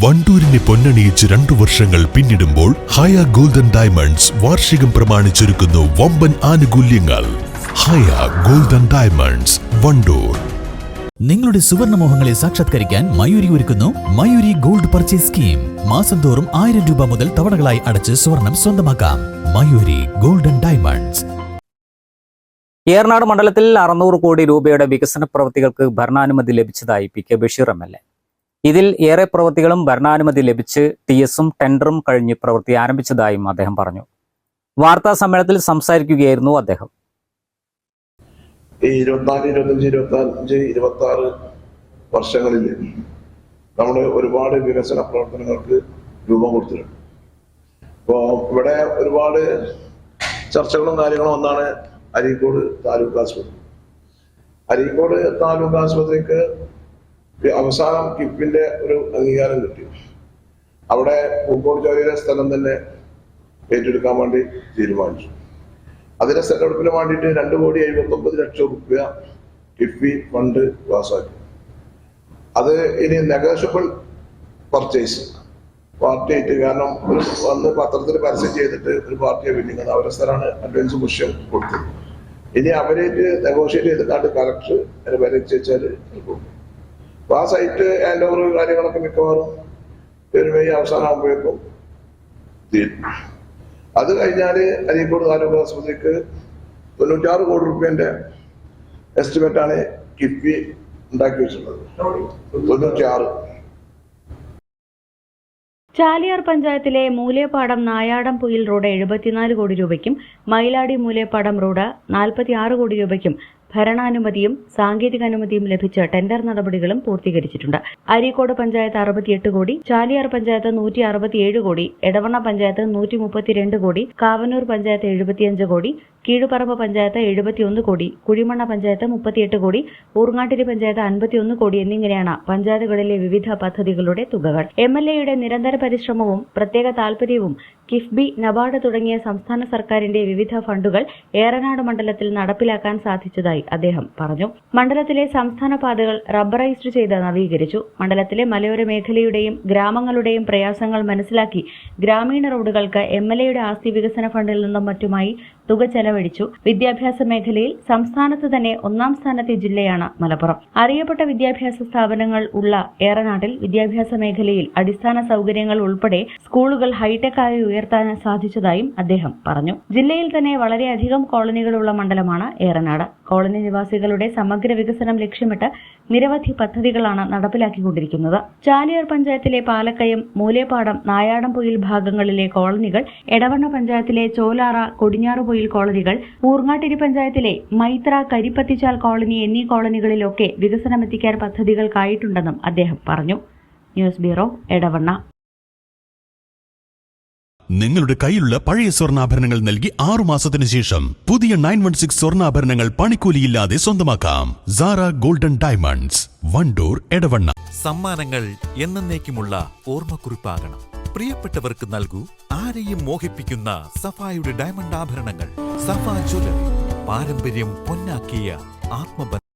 വണ്ടൂരിനെ പൊന്നണിയിച്ച് 2 വർഷങ്ങൾ പിന്നിടുമ്പോൾ ഹയ golden diamonds വാർഷികം പ്രമാണിച്ചൊരുക്കുന്നു വമ്പൻ ആനുകൂല്യങ്ങൾ. ഹയ ഗോൾഡൻ ഡയമണ്ട്സ്, വണ്ടൂർ. നിങ്ങളുടെ സുവർണമോഹങ്ങളെ സാക്ഷാത്കരിക്കാൻ മയൂരി ഒരുക്കുന്നു മയൂരി ഗോൾഡ് പർച്ചേസ് സ്കീം. മാസം തോറും 1000 രൂപ മുതൽ തവണകളായി അടച്ച് സ്വർണം സ്വന്തമാക്കാം. Mayuri golden diamonds. ഏറനാട് മണ്ഡലത്തിൽ 600 കോടി രൂപയുടെ വികസന പ്രവൃത്തികൾക്ക് ഭരണാനുമതി ലഭിച്ചതായി P. K. Basheer M. L. A. ഇതിൽ ഏറെ പ്രവൃത്തികളും ഭരണാനുമതി ലഭിച്ച് TS-ഉം ടെൻഡറും കഴിഞ്ഞ് പ്രവൃത്തി ആരംഭിച്ചതായും അദ്ദേഹം പറഞ്ഞു. വാർത്താ സമ്മേളനത്തിൽ സംസാരിക്കുകയായിരുന്നു അദ്ദേഹം. 24, 25, 25, 26 വർഷങ്ങളിൽ നമ്മൾ ഒരുപാട് വികസന പ്രവർത്തനങ്ങൾക്ക് രൂപം കൊടുത്തിട്ടുണ്ട്. അപ്പോൾ ഇവിടെ ഒരുപാട് ചർച്ചകളും കാര്യങ്ങളും ഒന്നാണ് അരീക്കോട് താലൂക്ക് ആശുപത്രി. അരീക്കോട് താലൂക്ക് ആശുപത്രിക്ക് അവസാനം കിഫ്ബിന്റെ ഒരു അംഗീകാരം കിട്ടി. അവിടെ പൂക്കോട് ചോലയിലെ സ്ഥലം തന്നെ ഏറ്റെടുക്കാൻ വേണ്ടി തീരുമാനിച്ചു. അതിന്റെ സ്ഥലമെടുപ്പിന് വേണ്ടിയിട്ട് 2,79,00,000 രൂപ കിഫ്ബി ഫണ്ട് പാസ്സാക്കി. അത് ഇനി നെഗോഷ്യബിൾ പർച്ചേസ് പാർട്ടിയായിട്ട്, കാരണം ഒരു വന്ന് പത്രത്തിൽ പരസ്യം ചെയ്തിട്ട് ഒരു പാർട്ടിയെ വിളിക്കുന്നത് അവരുടെ സ്ഥലമാണ് അഡ്വാൻസ് മുഷ്യം കൊടുത്തത്. ഇനി അവരായിട്ട് നെഗോഷിയേറ്റ് ചെയ്തിട്ടാണ് കളക്ടർ അതിന് വരച്ചാൽ കൊടുക്കും. അപ്പൊ ആ സൈറ്റ് ഹാൻഡ് ഓവർ കാര്യങ്ങളൊക്കെ മിക്കവാറും മെയ് അവസാനമാകുമ്പോഴേക്കും തീരും. അത് കഴിഞ്ഞാൽ അരീക്കോട് താലൂക്ക് ആശുപത്രിക്ക് 96 കോടി രൂപേന്റെ എസ്റ്റിമേറ്റ് ആണ് കിഫ്ബി ഉണ്ടാക്കി വെച്ചിട്ടുള്ളത്. 96. ചാലിയാർ പഞ്ചായത്തിലെ മൂലേപ്പാടം നായാടംപൊയിൽ റോഡ് 74 കോടി രൂപയ്ക്കും മയിലാടി മൂലേപ്പാടം റോഡ് 46 കോടി രൂപയ്ക്കും ഭരണാനുമതിയും സാങ്കേതിക അനുമതിയും ലഭിച്ച ടെൻഡർ നടപടികളും പൂർത്തീകരിച്ചിട്ടുണ്ട്. അരീക്കോട് പഞ്ചായത്ത് 68 കോടി, ചാലിയാർ പഞ്ചായത്ത് 167 കോടി, എടവണ്ണ പഞ്ചായത്ത് 132 കോടി, കാവന്നൂർ പഞ്ചായത്ത് 75 കോടി, കീഴുപറമ്പ് പഞ്ചായത്ത് 71 കോടി, കുഴിമണ്ണ പഞ്ചായത്ത് 38 കോടി, ഊർങ്ങാട്ടിരി പഞ്ചായത്ത് 51 കോടി എന്നിങ്ങനെയാണ് പഞ്ചായത്തുകളിലെ വിവിധ പദ്ധതികളുടെ തുകകൾ. MLA-യുടെ നിരന്തര പരിശ്രമവും പ്രത്യേക താൽപര്യവും കിഫ്ബി, നബാർഡ് തുടങ്ങിയ സംസ്ഥാന സർക്കാരിന്റെ വിവിധ ഫണ്ടുകൾ ഏറനാട് മണ്ഡലത്തിൽ നടപ്പിലാക്കാൻ സാധിച്ചതായി അദ്ദേഹം പറഞ്ഞു. മണ്ഡലത്തിലെ സംസ്ഥാന പാതകൾ റബ്ബറൈസ്ഡ് ചെയ്ത് നവീകരിച്ചു. മണ്ഡലത്തിലെ മലയോര മേഖലയുടെയും ഗ്രാമങ്ങളുടെയും പ്രയാസങ്ങൾ മനസ്സിലാക്കി ഗ്രാമീണ റോഡുകൾക്ക് MLA-യുടെ ആസ്തി വികസന ഫണ്ടിൽ നിന്നും മറ്റുമായി തുക ചെലവഴിച്ചു. വിദ്യാഭ്യാസ മേഖലയിൽ സംസ്ഥാനത്ത് തന്നെ 1ാം സ്ഥാനത്തെ ജില്ലയാണ് മലപ്പുറം. അറിയപ്പെട്ട വിദ്യാഭ്യാസ സ്ഥാപനങ്ങൾ ഉള്ള ഏറനാട്ടിൽ വിദ്യാഭ്യാസ മേഖലയിൽ അടിസ്ഥാന സൗകര്യങ്ങൾ ഉൾപ്പെടെ സ്കൂളുകൾ ഹൈടെക്കായി ഉയർത്താൻ സാധിച്ചതായും അദ്ദേഹം പറഞ്ഞു. ജില്ലയിൽ തന്നെ വളരെയധികം കോളനികളുള്ള മണ്ഡലമാണ് ഏറനാട്. കോളനി നിവാസികളുടെ സമഗ്ര വികസനം ലക്ഷ്യമിട്ട് നിരവധി പദ്ധതികളാണ് നടപ്പിലാക്കിക്കൊണ്ടിരിക്കുന്നത്. ചാലിയാർ പഞ്ചായത്തിലെ പാലക്കയം, മൂലേപ്പാടം, നായാടംപൊയിൽ ഭാഗങ്ങളിലെ കോളനികൾ, എടവണ്ണ പഞ്ചായത്തിലെ ചോലാറ, കൊടിഞ്ഞാറുപൊയിൽ കോളനികൾ, ഊർങ്ങാട്ടിരി പഞ്ചായത്തിലെ മൈത്ര, കരിപ്പത്തിച്ചാൽ കോളനി എന്നീ കോളനികളിലൊക്കെ വികസനമെത്തിക്കാൻ പദ്ധതികൾക്കായിട്ടുണ്ടെന്നും അദ്ദേഹം പറഞ്ഞു. News bureau, Edavanna. നിങ്ങളുടെ കയ്യിലുള്ള പഴയ സ്വർണ്ണാഭരണങ്ങൾ നൽകി 6 മാസത്തിനു ശേഷം പുതിയ 916 സ്വർണ്ണാഭരണങ്ങൾ പണിക്കൂലിയില്ലാതെ സ്വന്തമാക്കാം. Sara golden diamonds, Wandoor, Edavanna. സമ്മാനങ്ങൾ എന്നേക്കുമുള്ള ഓർമ്മക്കുറിപ്പാകണം. പ്രിയപ്പെട്ടവർക്ക് നൽകൂ ആരെയും മോഹിപ്പിക്കുന്ന സഫായുടെ ഡയമണ്ട് ആഭരണങ്ങൾ. സഫ ജ്വല്ലറി, പാരമ്പര്യം പൊന്നാക്കിയ ആത്മബന്ധം.